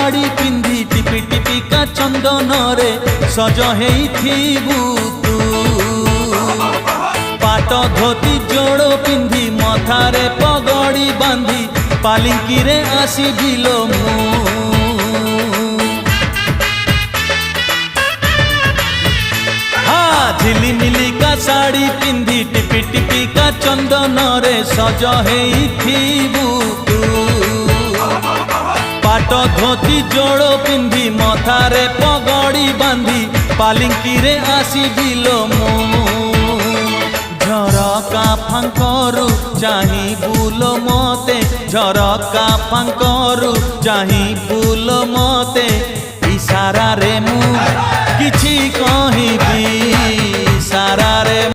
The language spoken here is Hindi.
शाड़ी पिंधि टिपि टिपिका चंदन रे सज हेइथिबु तू पाट धोती जोड़ पिंधि मथारे पगड़ी बांधी पालिंकी रे आसिबिलो मु झिलिमिलिका शाड़ी पिंधि टिपि टिपिका चंदन रे सज हेइथिबु तू पाट धोती जोड़ पिंधि मथारे पगड़ी बांधी पालिंकी रे आसिबिलो मु झरका फांकरू चाही बुलो मते झरका फांकरू चाही बुलो मते इशारा रे मु किछि कहिबी